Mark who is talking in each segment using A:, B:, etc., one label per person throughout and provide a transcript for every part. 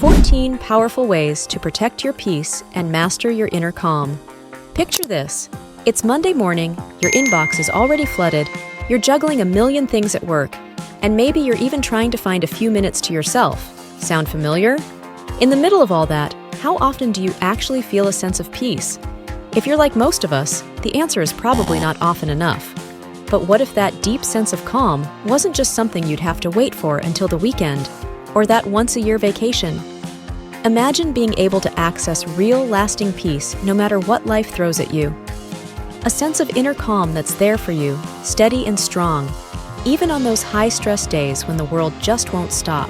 A: 14 powerful ways to protect your peace and master your inner calm. Picture this. It's Monday morning, your inbox is already flooded, you're juggling a million things at work, and maybe you're even trying to find a few minutes to yourself. Sound familiar? In the middle of all that, how often do you actually feel a sense of peace? If you're like most of us, the answer is probably not often enough. But what if that deep sense of calm wasn't just something you'd have to wait for until the weekend, or that once-a-year vacation? Imagine being able to access real, lasting peace no matter what life throws at you. A sense of inner calm that's there for you, steady and strong, even on those high-stress days when the world just won't stop.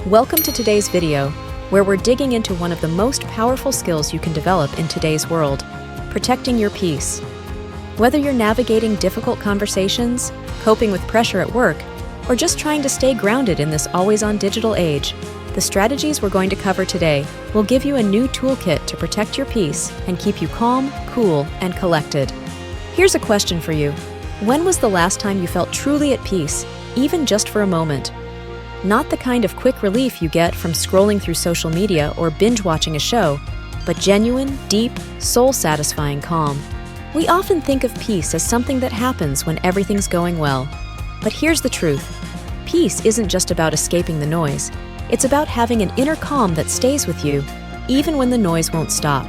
A: Welcome to today's video, where we're digging into one of the most powerful skills you can develop in today's world: protecting your peace. Whether you're navigating difficult conversations, coping with pressure at work, or just trying to stay grounded in this always-on digital age, the strategies we're going to cover today will give you a new toolkit to protect your peace and keep you calm, cool, and collected. Here's a question for you. When was the last time you felt truly at peace, even just for a moment? Not the kind of quick relief you get from scrolling through social media or binge-watching a show, but genuine, deep, soul-satisfying calm. We often think of peace as something that happens when everything's going well. But here's the truth. Peace isn't just about escaping the noise. It's about having an inner calm that stays with you, even when the noise won't stop.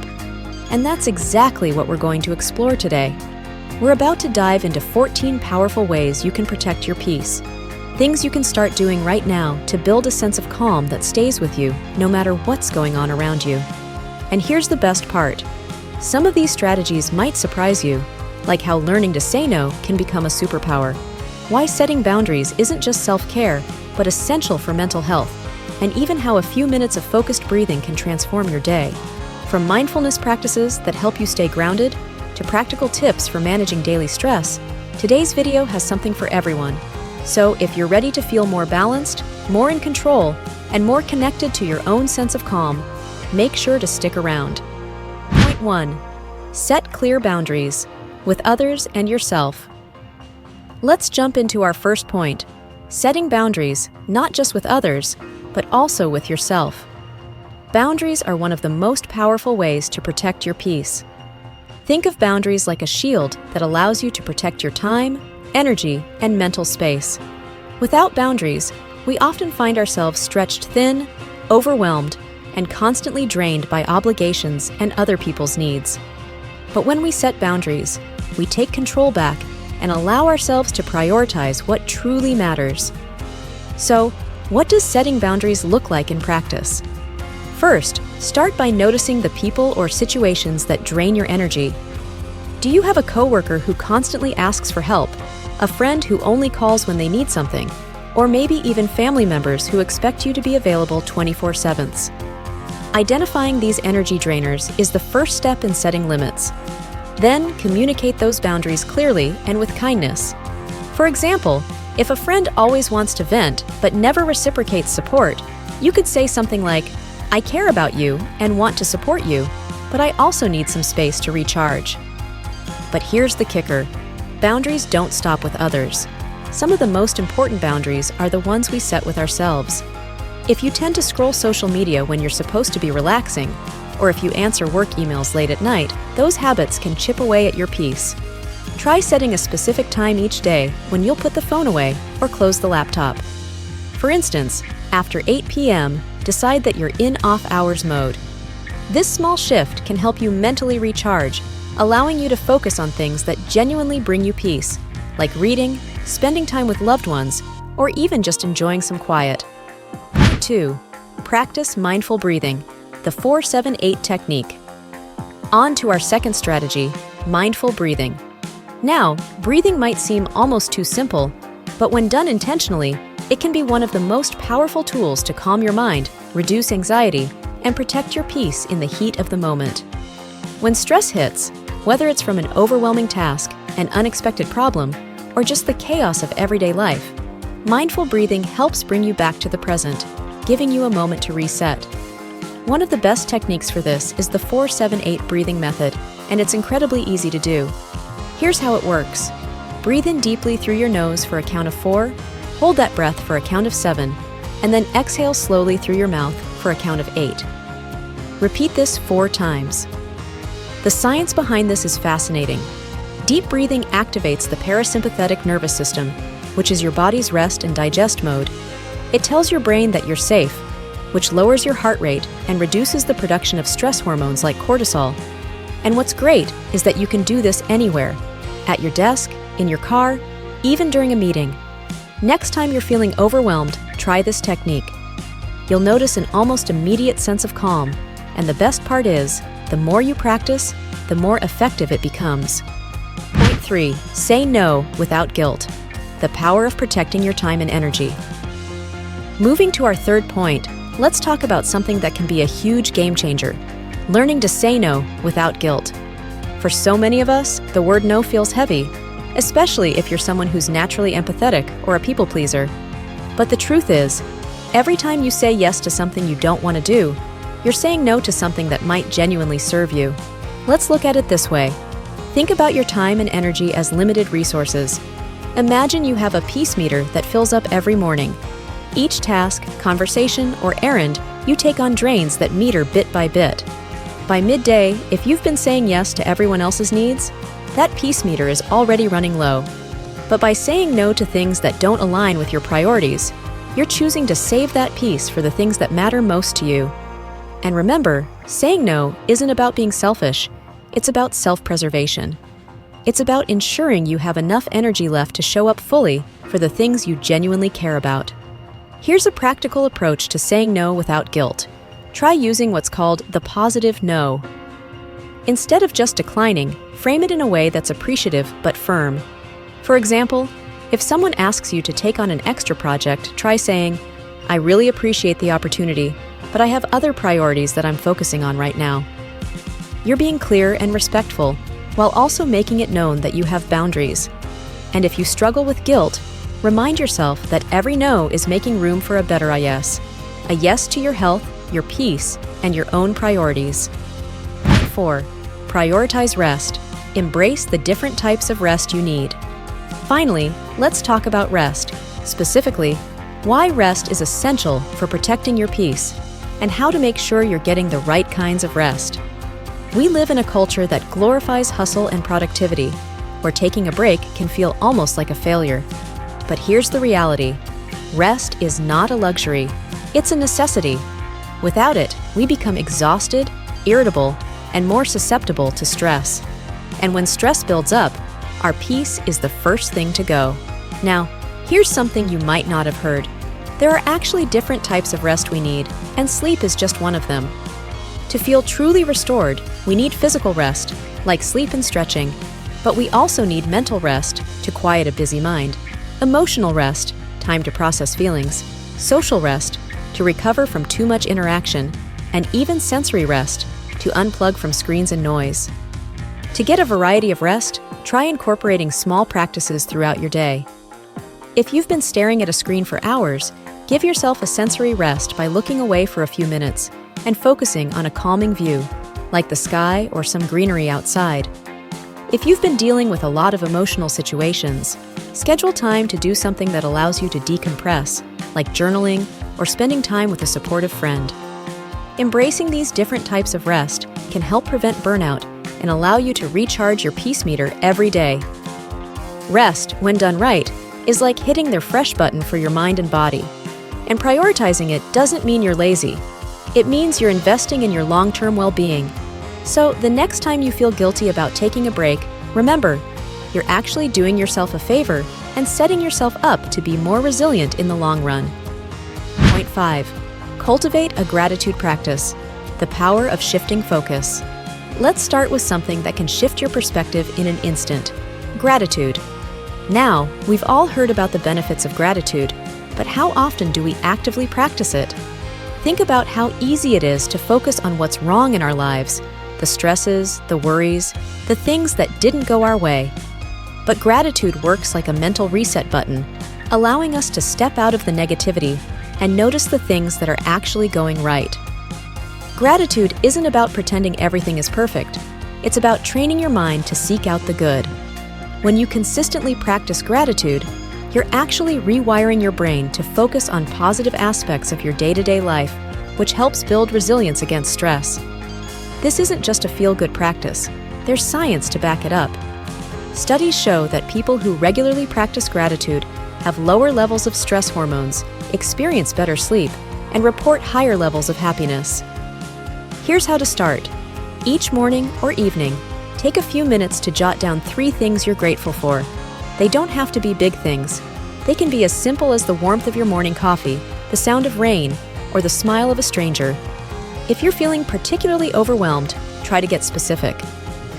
A: And that's exactly what we're going to explore today. We're about to dive into 14 powerful ways you can protect your peace. Things you can start doing right now to build a sense of calm that stays with you, no matter what's going on around you. And here's the best part. Some of these strategies might surprise you, like how learning to say no can become a superpower, why setting boundaries isn't just self-care, but essential for mental health, and even how a few minutes of focused breathing can transform your day. From mindfulness practices that help you stay grounded, to practical tips for managing daily stress, today's video has something for everyone. So if you're ready to feel more balanced, more in control, and more connected to your own sense of calm, make sure to stick around. Point 1. Set clear boundaries with others and yourself. Let's jump into our first point: setting boundaries, not just with others, but also with yourself. Boundaries are one of the most powerful ways to protect your peace. Think of boundaries like a shield that allows you to protect your time, energy, and mental space. Without boundaries, we often find ourselves stretched thin, overwhelmed, and constantly drained by obligations and other people's needs. But when we set boundaries, we take control back and allow ourselves to prioritize what truly matters. So, what does setting boundaries look like in practice? First, start by noticing the people or situations that drain your energy. Do you have a coworker who constantly asks for help, a friend who only calls when they need something, or maybe even family members who expect you to be available 24/7? Identifying these energy drainers is the first step in setting limits. Then, communicate those boundaries clearly and with kindness. For example, if a friend always wants to vent but never reciprocates support, you could say something like, "I care about you and want to support you, but I also need some space to recharge." But here's the kicker. Boundaries don't stop with others. Some of the most important boundaries are the ones we set with ourselves. If you tend to scroll social media when you're supposed to be relaxing, or if you answer work emails late at night, those habits can chip away at your peace. Try setting a specific time each day when you'll put the phone away or close the laptop. For instance, after 8 p.m., decide that you're in off-hours mode. This small shift can help you mentally recharge, allowing you to focus on things that genuinely bring you peace, like reading, spending time with loved ones, or even just enjoying some quiet. 2. Practice mindful breathing, the 4-7-8 technique. On to our second strategy, mindful breathing. Now, breathing might seem almost too simple, but when done intentionally, it can be one of the most powerful tools to calm your mind, reduce anxiety, and protect your peace in the heat of the moment. When stress hits, whether it's from an overwhelming task, an unexpected problem, or just the chaos of everyday life, mindful breathing helps bring you back to the present, giving you a moment to reset. One of the best techniques for this is the 4-7-8 breathing method, and it's incredibly easy to do. Here's how it works. Breathe in deeply through your nose for a count of 4, hold that breath for a count of 7, and then exhale slowly through your mouth for a count of 8. Repeat this 4 times. The science behind this is fascinating. Deep breathing activates the parasympathetic nervous system, which is your body's rest and digest mode. It tells your brain that you're safe, which lowers your heart rate and reduces the production of stress hormones like cortisol. And what's great is that you can do this anywhere, at your desk, in your car, even during a meeting. Next time you're feeling overwhelmed, try this technique. You'll notice an almost immediate sense of calm, and the best part is, the more you practice, the more effective it becomes. Point 3. Say no without guilt. The power of protecting your time and energy. Moving to our third point, let's talk about something that can be a huge game changer: learning to say no without guilt. For so many of us, the word no feels heavy, especially if you're someone who's naturally empathetic or a people pleaser. But the truth is, every time you say yes to something you don't want to do, you're saying no to something that might genuinely serve you. Let's look at it this way. Think about your time and energy as limited resources. Imagine you have a peace meter that fills up every morning. Each task, conversation, or errand you take on drains that meter bit by bit. By midday, if you've been saying yes to everyone else's needs, that peace meter is already running low. But by saying no to things that don't align with your priorities, you're choosing to save that peace for the things that matter most to you. And remember, saying no isn't about being selfish, it's about self-preservation. It's about ensuring you have enough energy left to show up fully for the things you genuinely care about. Here's a practical approach to saying no without guilt. Try using what's called the positive no. Instead of just declining, frame it in a way that's appreciative but firm. For example, if someone asks you to take on an extra project, try saying, "I really appreciate the opportunity, but I have other priorities that I'm focusing on right now." You're being clear and respectful, while also making it known that you have boundaries. And if you struggle with guilt, remind yourself that every no is making room for a better yes. A yes to your health, your peace, and your own priorities. 4. Prioritize rest. Embrace the different types of rest you need. Finally, let's talk about rest. Specifically, why rest is essential for protecting your peace, and how to make sure you're getting the right kinds of rest. We live in a culture that glorifies hustle and productivity, where taking a break can feel almost like a failure. But here's the reality. Rest is not a luxury, it's a necessity. Without it, we become exhausted, irritable, and more susceptible to stress. And when stress builds up, our peace is the first thing to go. Now, here's something you might not have heard. There are actually different types of rest we need, and sleep is just one of them. To feel truly restored, we need physical rest, like sleep and stretching, but we also need mental rest to quiet a busy mind, emotional rest, time to process feelings, social rest, to recover from too much interaction, and even sensory rest, to unplug from screens and noise. To get a variety of rest, try incorporating small practices throughout your day. If you've been staring at a screen for hours, give yourself a sensory rest by looking away for a few minutes and focusing on a calming view, like the sky or some greenery outside. If you've been dealing with a lot of emotional situations, schedule time to do something that allows you to decompress, like journaling or spending time with a supportive friend. Embracing these different types of rest can help prevent burnout and allow you to recharge your peace meter every day. Rest, when done right, is like hitting the refresh button for your mind and body. And prioritizing it doesn't mean you're lazy. It means you're investing in your long-term well-being. So the next time you feel guilty about taking a break, remember, you're actually doing yourself a favor and setting yourself up to be more resilient in the long run. Point 5. Cultivate a gratitude practice. The power of shifting focus. Let's start with something that can shift your perspective in an instant. Gratitude. Now, we've all heard about the benefits of gratitude, but how often do we actively practice it? Think about how easy it is to focus on what's wrong in our lives, the stresses, the worries, the things that didn't go our way. But gratitude works like a mental reset button, allowing us to step out of the negativity and notice the things that are actually going right. Gratitude isn't about pretending everything is perfect. It's about training your mind to seek out the good. When you consistently practice gratitude, you're actually rewiring your brain to focus on positive aspects of your day-to-day life which helps build resilience against stress. This isn't just a feel-good practice. There's science to back it up. Studies show that people who regularly practice gratitude have lower levels of stress hormones, experience better sleep, and report higher levels of happiness. Here's how to start. Each morning or evening, take a few minutes to jot down 3 things you're grateful for. They don't have to be big things. They can be as simple as the warmth of your morning coffee, the sound of rain, or the smile of a stranger. If you're feeling particularly overwhelmed, try to get specific.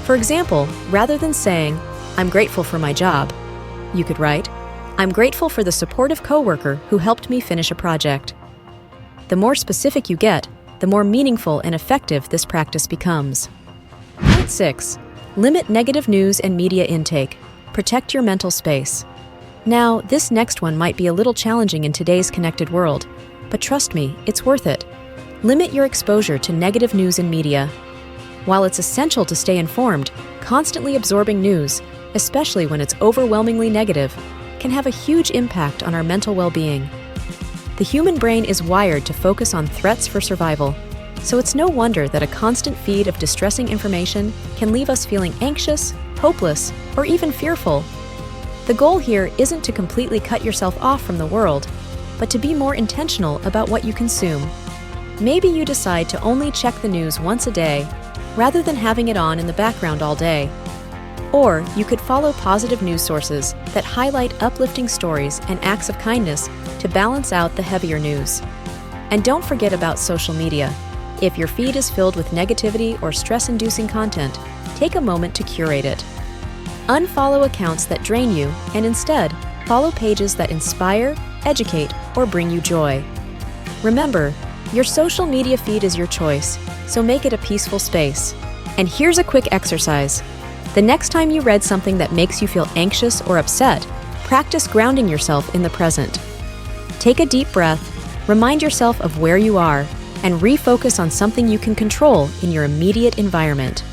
A: For example, rather than saying, "I'm grateful for my job," you could write, "I'm grateful for the supportive coworker who helped me finish a project." The more specific you get, the more meaningful and effective this practice becomes. Point 6. Limit negative news and media intake. Protect your mental space. Now, this next one might be a little challenging in today's connected world, but trust me, it's worth it. Limit your exposure to negative news and media. While it's essential to stay informed, constantly absorbing news, especially when it's overwhelmingly negative, can have a huge impact on our mental well-being. The human brain is wired to focus on threats for survival, so it's no wonder that a constant feed of distressing information can leave us feeling anxious, hopeless, or even fearful. The goal here isn't to completely cut yourself off from the world, but to be more intentional about what you consume. Maybe you decide to only check the news once a day, rather than having it on in the background all day. Or you could follow positive news sources that highlight uplifting stories and acts of kindness to balance out the heavier news. And don't forget about social media. If your feed is filled with negativity or stress-inducing content, take a moment to curate it. Unfollow accounts that drain you and instead follow pages that inspire, educate, or bring you joy. Remember, your social media feed is your choice, so make it a peaceful space. And here's a quick exercise. The next time you read something that makes you feel anxious or upset, practice grounding yourself in the present. Take a deep breath, remind yourself of where you are, and refocus on something you can control in your immediate environment.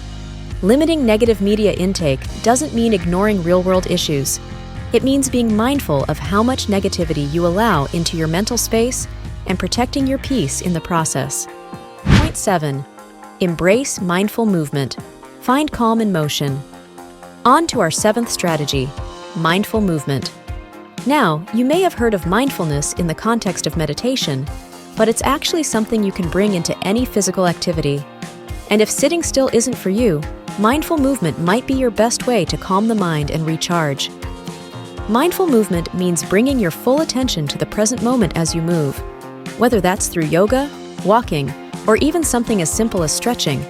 A: Limiting negative media intake doesn't mean ignoring real-world issues. It means being mindful of how much negativity you allow into your mental space and protecting your peace in the process. Point 7. Embrace mindful movement. Find calm in motion. On to our 7th strategy, mindful movement. Now, you may have heard of mindfulness in the context of meditation, but it's actually something you can bring into any physical activity. And if sitting still isn't for you, mindful movement might be your best way to calm the mind and recharge. Mindful movement means bringing your full attention to the present moment as you move, whether that's through yoga, walking, or even something as simple as stretching.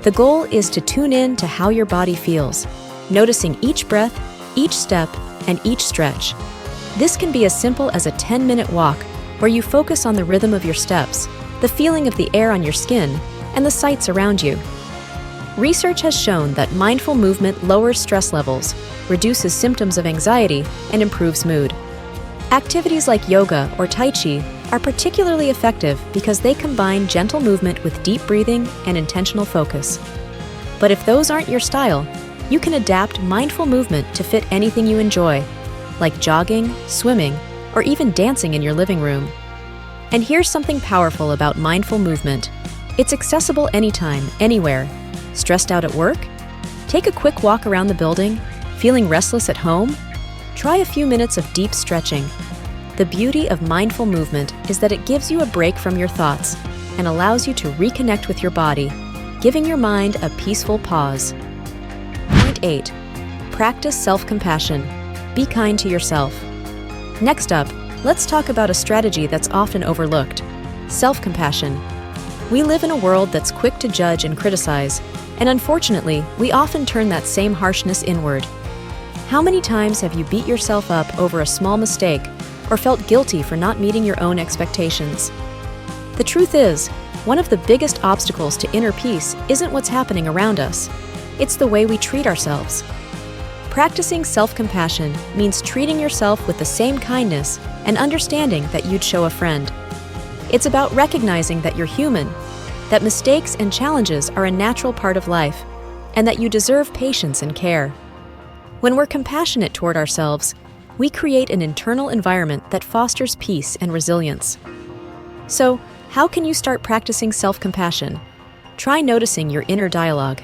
A: The goal is to tune in to how your body feels, noticing each breath, each step, and each stretch. This can be as simple as a 10-minute walk where you focus on the rhythm of your steps, the feeling of the air on your skin, and the sights around you. Research has shown that mindful movement lowers stress levels, reduces symptoms of anxiety, and improves mood. Activities like yoga or tai chi are particularly effective because they combine gentle movement with deep breathing and intentional focus. But if those aren't your style, you can adapt mindful movement to fit anything you enjoy, like jogging, swimming, or even dancing in your living room. And here's something powerful about mindful movement. It's accessible anytime, anywhere. Stressed out at work? Take a quick walk around the building. Feeling restless at home? Try a few minutes of deep stretching. The beauty of mindful movement is that it gives you a break from your thoughts and allows you to reconnect with your body, giving your mind a peaceful pause. Point 8. Practice self-compassion. Be kind to yourself. Next up, let's talk about a strategy that's often overlooked: self-compassion. We live in a world that's quick to judge and criticize, and unfortunately, we often turn that same harshness inward. How many times have you beat yourself up over a small mistake or felt guilty for not meeting your own expectations? The truth is, one of the biggest obstacles to inner peace isn't what's happening around us. It's the way we treat ourselves. Practicing self-compassion means treating yourself with the same kindness and understanding that you'd show a friend. It's about recognizing that you're human, that mistakes and challenges are a natural part of life, and that you deserve patience and care. When we're compassionate toward ourselves, we create an internal environment that fosters peace and resilience. So, How can you start practicing self-compassion? Try noticing your inner dialogue.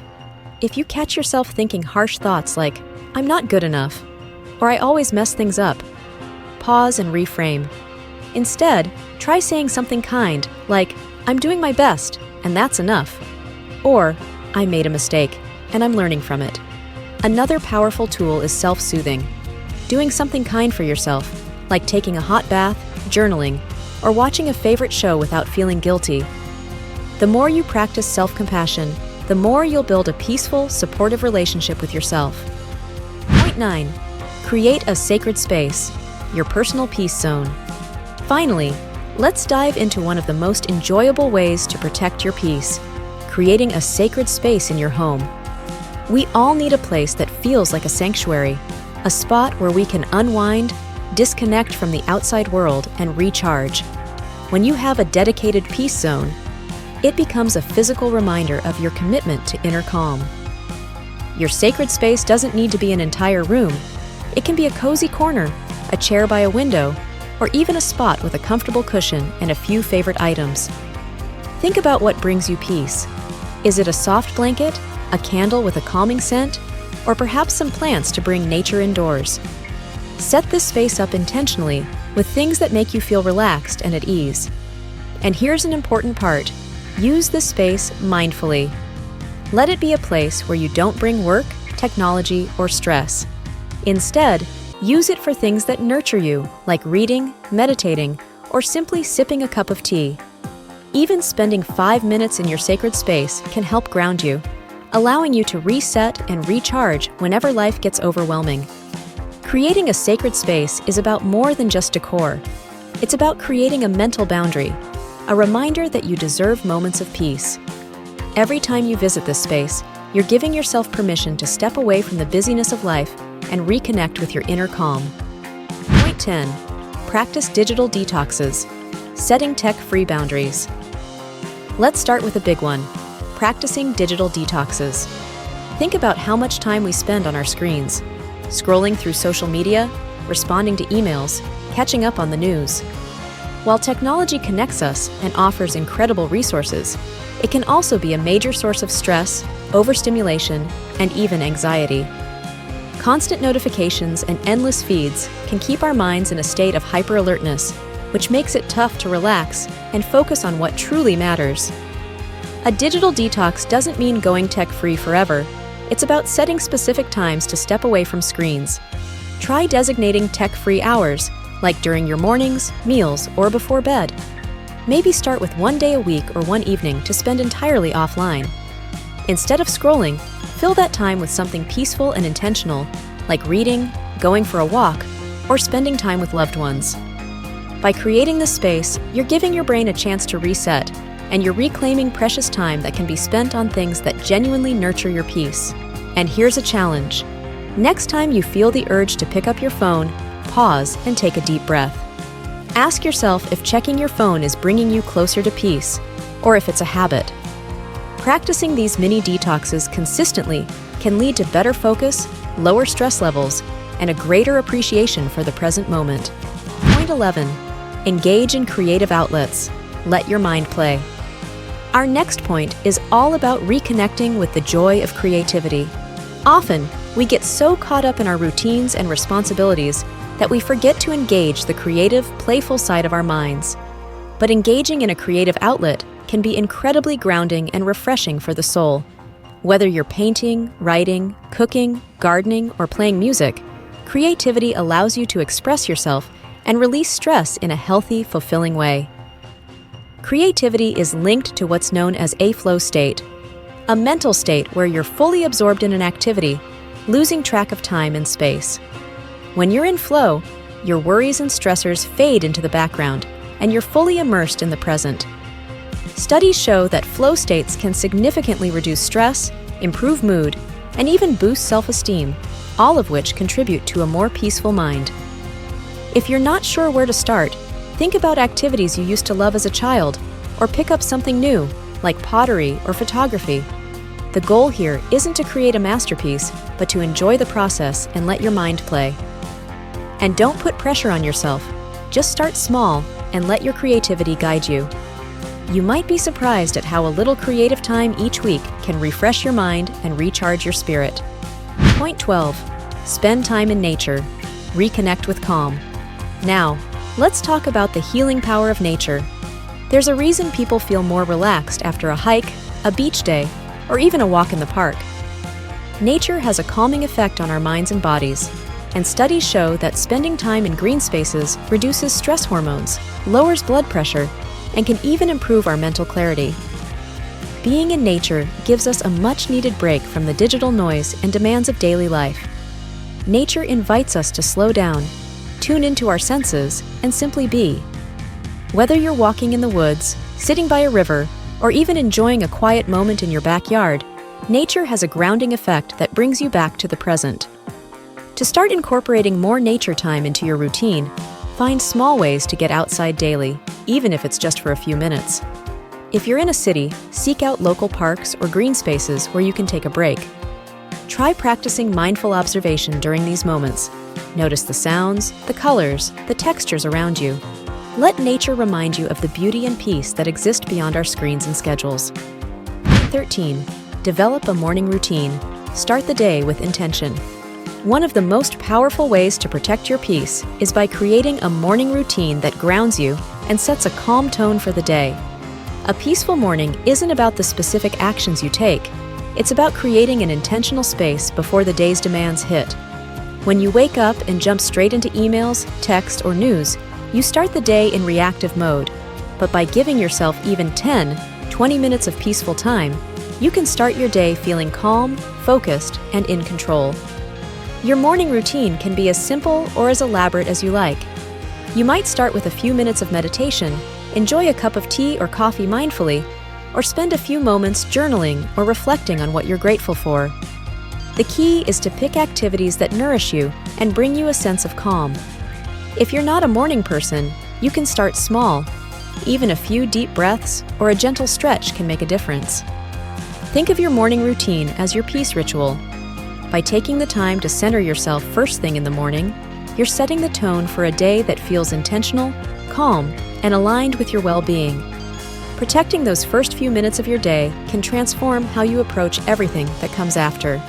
A: If you catch yourself thinking harsh thoughts like, "I'm not good enough," or "I always mess things up," pause and reframe. Instead, try saying something kind like, "I'm doing my best, and that's enough," or "I made a mistake, and I'm learning from it." Another powerful tool is self-soothing. Doing something kind for yourself, like taking a hot bath, journaling, or watching a favorite show without feeling guilty. The more you practice self-compassion, the more you'll build a peaceful, supportive relationship with yourself. Point 9. Create a sacred space, your personal peace zone. Finally, let's dive into one of the most enjoyable ways to protect your peace, creating a sacred space in your home. We all need a place that feels like a sanctuary, a spot where we can unwind, disconnect from the outside world, and recharge. When you have a dedicated peace zone, it becomes a physical reminder of your commitment to inner calm. Your sacred space doesn't need to be an entire room. It can be a cozy corner, a chair by a window, or even a spot with a comfortable cushion and a few favorite items. Think about what brings you peace. Is it a soft blanket, a candle with a calming scent, or perhaps some plants to bring nature indoors? Set this space up intentionally with things that make you feel relaxed and at ease. And here's an important part. Use this space mindfully. Let it be a place where you don't bring work, technology, or stress. Instead, use it for things that nurture you, like reading, meditating, or simply sipping a cup of tea. Even spending 5 minutes in your sacred space can help ground you, allowing you to reset and recharge whenever life gets overwhelming. Creating a sacred space is about more than just decor. It's about creating a mental boundary, a reminder that you deserve moments of peace. Every time you visit this space, you're giving yourself permission to step away from the busyness of life and reconnect with your inner calm. Point 10. Practice digital detoxes, setting tech-free boundaries. Let's start with a big one, practicing digital detoxes. Think about how much time we spend on our screens, scrolling through social media, responding to emails, catching up on the news. While technology connects us and offers incredible resources, it can also be a major source of stress, overstimulation, and even anxiety. Constant notifications and endless feeds can keep our minds in a state of hyper-alertness, which makes it tough to relax and focus on what truly matters. A digital detox doesn't mean going tech-free forever. It's about setting specific times to step away from screens. Try designating tech-free hours, like during your mornings, meals, or before bed. Maybe start with one day a week or one evening to spend entirely offline. Instead of scrolling, fill that time with something peaceful and intentional, like reading, going for a walk, or spending time with loved ones. By creating this space, you're giving your brain a chance to reset, and you're reclaiming precious time that can be spent on things that genuinely nurture your peace. And here's a challenge. Next time you feel the urge to pick up your phone, pause and take a deep breath. Ask yourself if checking your phone is bringing you closer to peace, or if it's a habit. Practicing these mini detoxes consistently can lead to better focus, lower stress levels, and a greater appreciation for the present moment. Point 11. Engage in creative outlets. Let your mind play. Our next point is all about reconnecting with the joy of creativity. Often, we get so caught up in our routines and responsibilities that we forget to engage the creative, playful side of our minds. But engaging in a creative outlet can be incredibly grounding and refreshing for the soul. Whether you're painting, writing, cooking, gardening, or playing music, creativity allows you to express yourself and release stress in a healthy, fulfilling way. Creativity is linked to what's known as a flow state, a mental state where you're fully absorbed in an activity, losing track of time and space. When you're in flow, your worries and stressors fade into the background, and you're fully immersed in the present. Studies show that flow states can significantly reduce stress, improve mood, and even boost self-esteem, all of which contribute to a more peaceful mind. If you're not sure where to start, think about activities you used to love as a child, or pick up something new, like pottery or photography. The goal here isn't to create a masterpiece, but to enjoy the process and let your mind play. And don't put pressure on yourself. Just start small and let your creativity guide you. You might be surprised at how a little creative time each week can refresh your mind and recharge your spirit. Point 12. Spend time in nature. Reconnect with calm. Now, let's talk about the healing power of nature. There's a reason people feel more relaxed after a hike, a beach day, or even a walk in the park. Nature has a calming effect on our minds and bodies, and studies show that spending time in green spaces reduces stress hormones, lowers blood pressure, and can even improve our mental clarity. Being in nature gives us a much-needed break from the digital noise and demands of daily life. Nature invites us to slow down, tune into our senses, and simply be. Whether you're walking in the woods, sitting by a river, or even enjoying a quiet moment in your backyard, nature has a grounding effect that brings you back to the present. To start incorporating more nature time into your routine, find small ways to get outside daily, even if it's just for a few minutes. If you're in a city, seek out local parks or green spaces where you can take a break. Try practicing mindful observation during these moments. Notice the sounds, the colors, the textures around you. Let nature remind you of the beauty and peace that exist beyond our screens and schedules. 13. Develop a morning routine. Start the day with intention. One of the most powerful ways to protect your peace is by creating a morning routine that grounds you and sets a calm tone for the day. A peaceful morning isn't about the specific actions you take. It's about creating an intentional space before the day's demands hit. When you wake up and jump straight into emails, text, or news, you start the day in reactive mode. But by giving yourself even 10-20 minutes of peaceful time, you can start your day feeling calm, focused, and in control. Your morning routine can be as simple or as elaborate as you like. You might start with a few minutes of meditation, enjoy a cup of tea or coffee mindfully, or spend a few moments journaling or reflecting on what you're grateful for. The key is to pick activities that nourish you and bring you a sense of calm. If you're not a morning person, you can start small. Even a few deep breaths or a gentle stretch can make a difference. Think of your morning routine as your peace ritual. By taking the time to center yourself first thing in the morning, you're setting the tone for a day that feels intentional, calm, and aligned with your well-being. Protecting those first few minutes of your day can transform how you approach everything that comes after.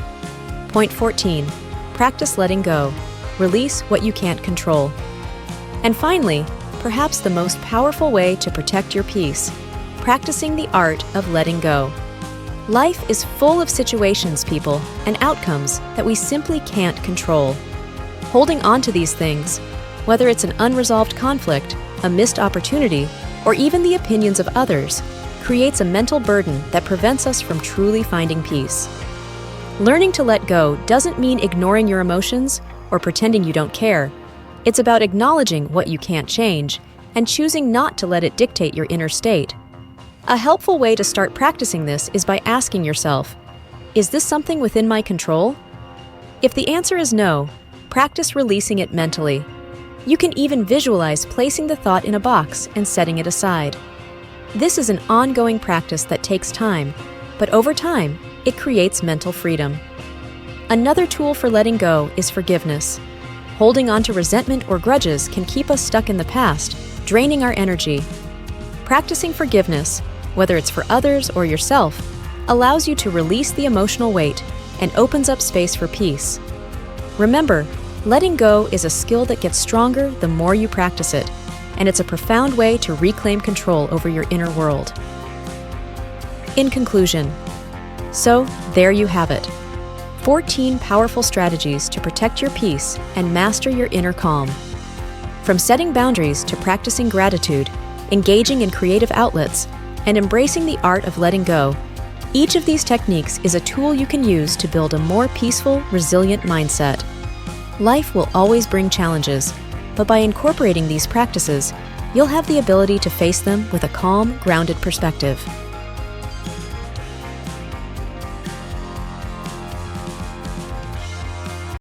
A: Point 14. Practice letting go. Release what you can't control. And finally, perhaps the most powerful way to protect your peace, practicing the art of letting go. Life is full of situations, people, and outcomes that we simply can't control. Holding on to these things, whether it's an unresolved conflict, a missed opportunity, or even the opinions of others, creates a mental burden that prevents us from truly finding peace. Learning to let go doesn't mean ignoring your emotions or pretending you don't care. It's about acknowledging what you can't change and choosing not to let it dictate your inner state. A helpful way to start practicing this is by asking yourself, is this something within my control? If the answer is no, practice releasing it mentally. You can even visualize placing the thought in a box and setting it aside. This is an ongoing practice that takes time, but over time, it creates mental freedom. Another tool for letting go is forgiveness. Holding on to resentment or grudges can keep us stuck in the past, draining our energy. Practicing forgiveness, whether it's for others or yourself, allows you to release the emotional weight and opens up space for peace. Remember, letting go is a skill that gets stronger the more you practice it, and it's a profound way to reclaim control over your inner world. In conclusion, so there you have it. 14 powerful strategies to protect your peace and master your inner calm. From setting boundaries to practicing gratitude, engaging in creative outlets, and embracing the art of letting go, each of these techniques is a tool you can use to build a more peaceful, resilient mindset. Life will always bring challenges, but by incorporating these practices, you'll have the ability to face them with a calm, grounded perspective.